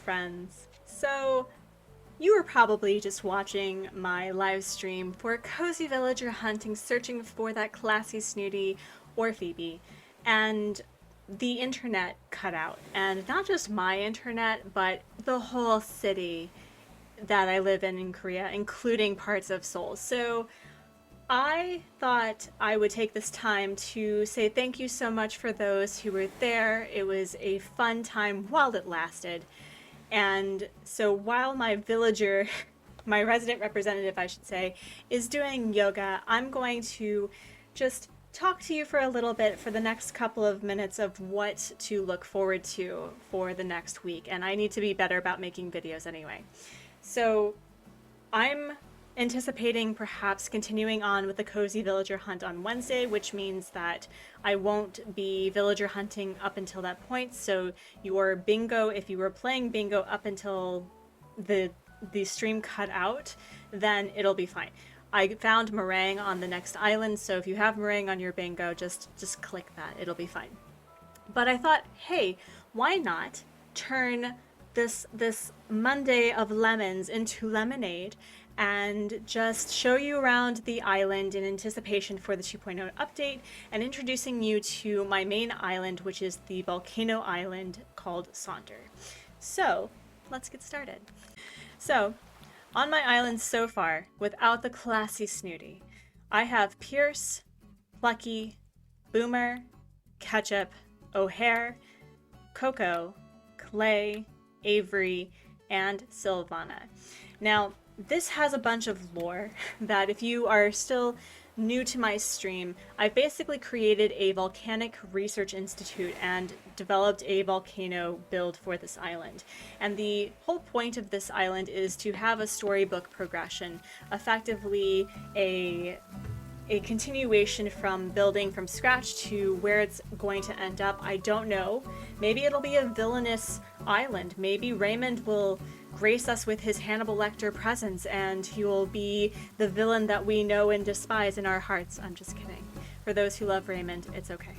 friends. So, you were probably just watching my live stream for Cozy Villager Hunting, searching for that classy Snooty or Phoebe, and the internet cut out. And not just my internet, but the whole city that I live in Korea, including parts of Seoul. So, I thought I would take this time to say thank you so much for those who were there. It was a fun time while it lasted. And so while my villager, my resident representative, I should say, is doing yoga, I'm going to just talk to you for a little bit for the next couple of minutes of what to look forward to for the next week. And I need to be better about making videos anyway. So I'm anticipating perhaps continuing on with the Cozy Villager Hunt on Wednesday, which means that I won't be villager hunting up until that point. So your bingo, if you were playing bingo up until the stream cut out, then it'll be fine. I found meringue on the next island, so if you have meringue on your bingo, just click that. It'll be fine. But I thought, hey, why not turn this Monday of lemons into lemonade and just show you around the island in anticipation for the 2.0 update and introducing you to my main island, which is the volcano island called Sonder. So let's get started. So on my island so far, without the classy Snooty, I have Pierce, Plucky, Boomer, Ketchup, O'Hare, Coco, Clay, Avery, and Sylvana. Now, this has a bunch of lore that if you are still new to my stream, I basically created a volcanic research institute and developed a volcano build for this island. And the whole point of this island is to have a storybook progression, effectively a continuation from building from scratch to where it's going to end up. I don't know. Maybe it'll be a villainous island. Maybe Raymond will grace us with his Hannibal Lecter presence and he will be the villain that we know and despise in our hearts. I'm just kidding. For those who love Raymond, it's okay.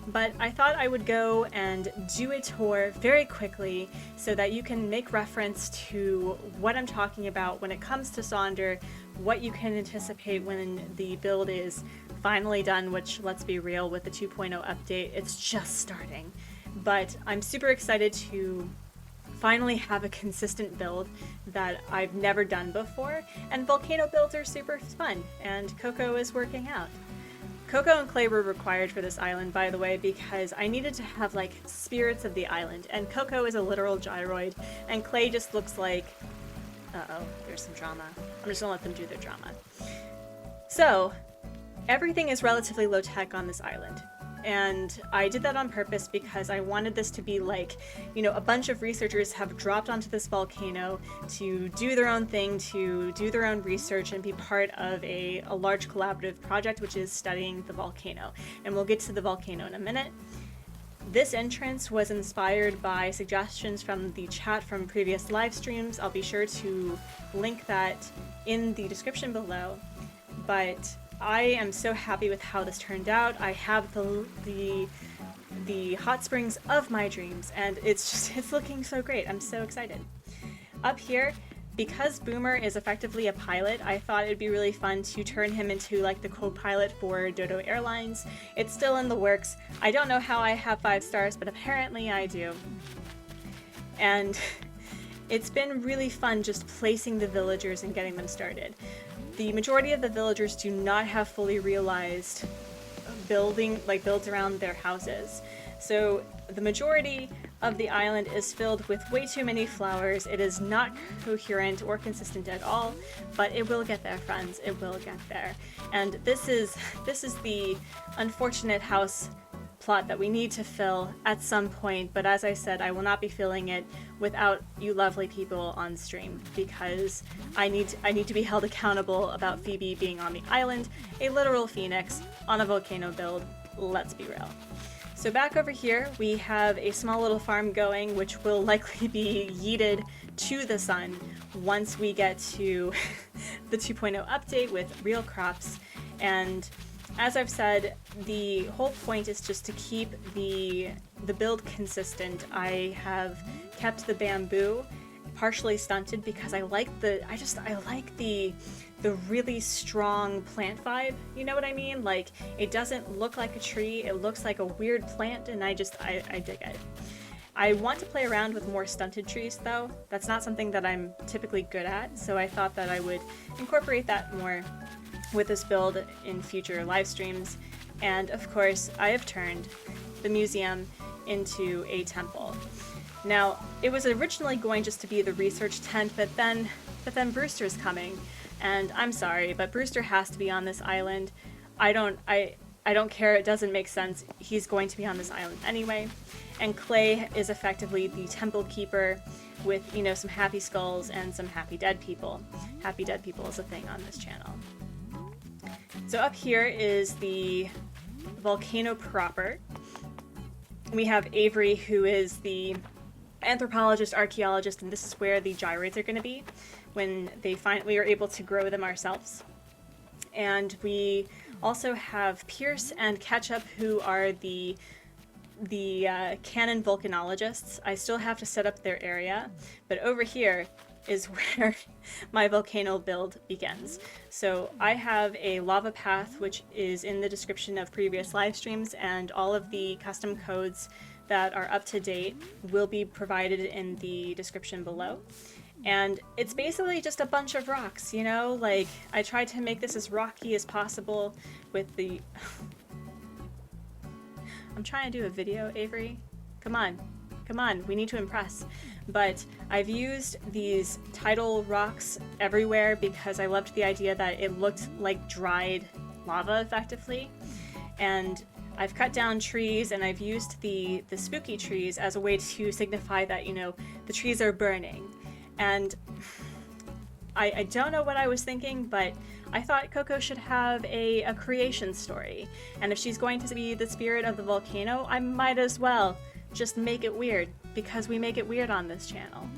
But I thought I would go and do a tour very quickly so that you can make reference to what I'm talking about when it comes to Sonder, what you can anticipate when the build is finally done, which, let's be real, with the 2.0 update, it's just starting. But I'm super excited to finally have a consistent build that I've never done before, and volcano builds are super fun, and Coco is working out. Coco and Clay were required for this island, by the way, because I needed to have, like, spirits of the island, and Coco is a literal gyroid, and Clay just looks like... Uh-oh, there's some drama. I'm just gonna let them do their drama. So, everything is relatively low-tech on this island. And I did that on purpose because I wanted this to be like, you know, a bunch of researchers have dropped onto this volcano to do their own thing, to do their own research and be part of a large collaborative project, which is studying the volcano. And we'll get to the volcano in a minute. This entrance was inspired by suggestions from the chat from previous live streams. I'll be sure to link that in the description below. But I am so happy with how this turned out. I have the hot springs of my dreams, and it's looking so great. I'm so excited. Up here, because Boomer is effectively a pilot, I thought it'd be really fun to turn him into like the co-pilot for Dodo Airlines. It's still in the works. I don't know how I have 5 stars, but apparently I do. And it's been really fun just placing the villagers and getting them started. The majority of the villagers do not have fully realized builds around their houses. So the majority of the island is filled with way too many flowers. It is not coherent or consistent at all, but it will get there, friends. It will get there. And this is the unfortunate house plot that we need to fill at some point, but as I said, I will not be filling it without you lovely people on stream, because I need to be held accountable about Phoebe being on the island, a literal phoenix, on a volcano build. Let's be real. So back over here, we have a small little farm going, which will likely be yeeted to the sun once we get to the 2.0 update with real crops. And as I've said, the whole point is just to keep the build consistent. I have kept the bamboo partially stunted because I like the really strong plant vibe, you know what I mean? Like, it doesn't look like a tree, it looks like a weird plant, and I dig it. I want to play around with more stunted trees though. That's not something that I'm typically good at, so I thought that I would incorporate that more with this build in future live streams. And of course, I have turned the museum into a temple. Now, it was originally going just to be the research tent, but then Brewster's coming, and I'm sorry, but Brewster has to be on this island. I don't care, it doesn't make sense. He's going to be on this island anyway. And Clay is effectively the temple keeper with, you know, some happy skulls and some happy dead people. Happy dead people is a thing on this channel. So up here is the volcano proper. We have Avery, who is the anthropologist, archaeologist, and this is where the gyroids are going to be when we are able to grow them ourselves. And we also have Pierce and Ketchup, who are the canon volcanologists. I still have to set up their area, but over here is where my volcano build begins. So I have a lava path, which is in the description of previous live streams, and all of the custom codes that are up to date will be provided in the description below. And it's basically just a bunch of rocks, you know? Like, I tried to make this as rocky as possible with the... I'm trying to do a video, Avery. Come on, we need to impress. But I've used these tidal rocks everywhere because I loved the idea that it looked like dried lava, effectively. And I've cut down trees, and I've used the spooky trees as a way to signify that, you know, the trees are burning. And I don't know what I was thinking, but I thought Coco should have a creation story. And if she's going to be the spirit of the volcano, I might as well just make it weird, because we make it weird on this channel.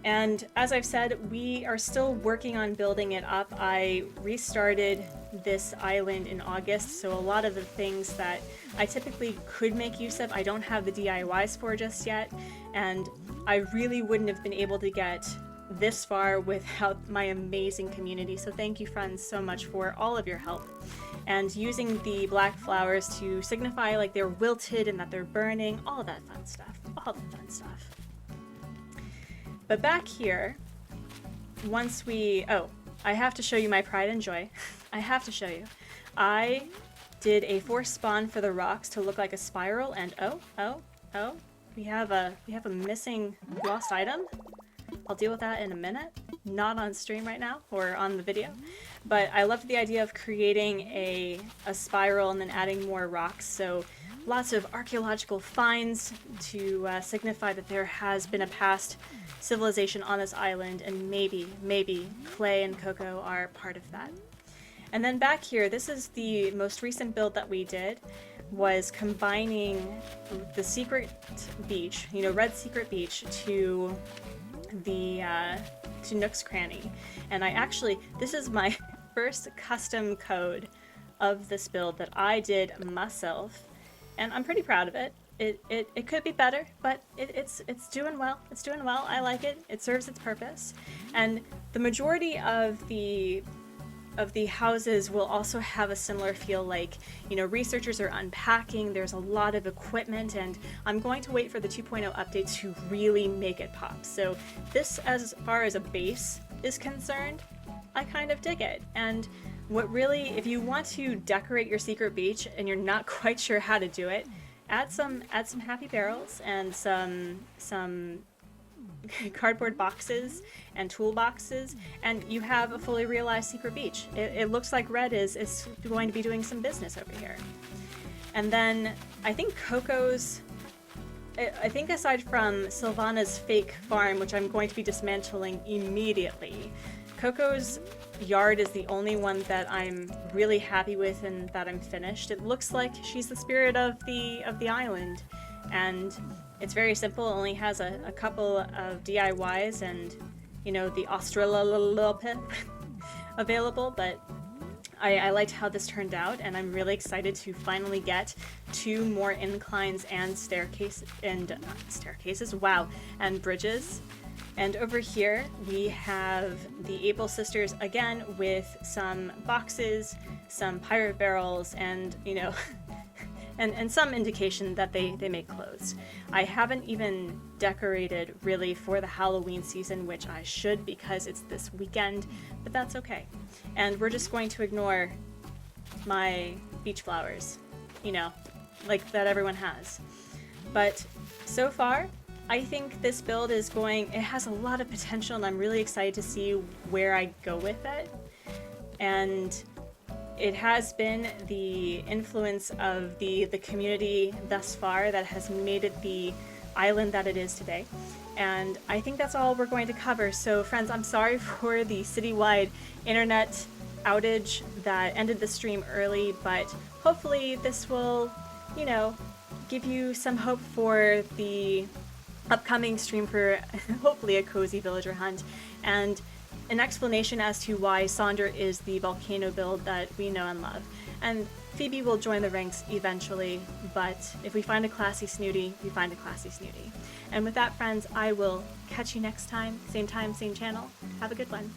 And as I've said, we are still working on building it up. I restarted this island in August, so a lot of the things that I typically could make use of, I don't have the DIYs for just yet, and I really wouldn't have been able to get this far without my amazing community. So thank you, friends, so much for all of your help. And using the black flowers to signify like they're wilted and that they're burning, all that fun stuff, all the fun stuff. But back here, once we, I have to show you my pride and joy. I have to show you. I did a force spawn for the rocks to look like a spiral, and we have a missing lost item. I'll deal with that in a minute. Not on stream right now, or on the video. But I loved the idea of creating a spiral and then adding more rocks, so lots of archaeological finds to signify that there has been a past civilization on this island, and maybe Clay and Coco are part of that. And then back here, this is the most recent build that we did, was combining the secret beach, you know, Red Secret Beach, to the to Nook's Cranny. And this is my first custom code of this build that I did myself, and I'm pretty proud of it. It could be better, but it's doing well. It's doing well. I like it. It serves its purpose. And the majority of the houses will also have a similar feel, like, you know, researchers are unpacking, there's a lot of equipment, and I'm going to wait for the 2.0 update to really make it pop. So this, as far as a base is concerned, I kind of dig it. And what really, if you want to decorate your secret beach and you're not quite sure how to do it, add some happy barrels and some cardboard boxes and toolboxes, and you have a fully realized secret beach. It looks like Red is going to be doing some business over here. And then I think Coco's, I think aside from Sylvana's fake farm, which I'm going to be dismantling immediately, Coco's yard is the only one that I'm really happy with and that I'm finished. It looks like she's the spirit of the island, and it's very simple. It only has a couple of DIYs and, you know, the Australopith available, but I liked how this turned out, and I'm really excited to finally get 2 more inclines and staircases, wow, and bridges. And over here we have the Able sisters again with some boxes, some pirate barrels, and you know, and some indication that they make clothes. I haven't even decorated really for the Halloween season, which I should because it's this weekend, but that's okay. And we're just going to ignore my beach flowers, you know, like that everyone has. But so far, I think this build it has a lot of potential, and I'm really excited to see where I go with it. And it has been the influence of the community thus far that has made it the island that it is today. And I think that's all we're going to cover. So friends, I'm sorry for the citywide internet outage that ended the stream early, but hopefully this will, you know, give you some hope for the upcoming stream for hopefully a cozy villager hunt, and an explanation as to why Sonder is the volcano build that we know and love. And Phoebe will join the ranks eventually, but if we find a classy snooty, we find a classy snooty. And with that, friends, I will catch you next time, same channel. Have a good one.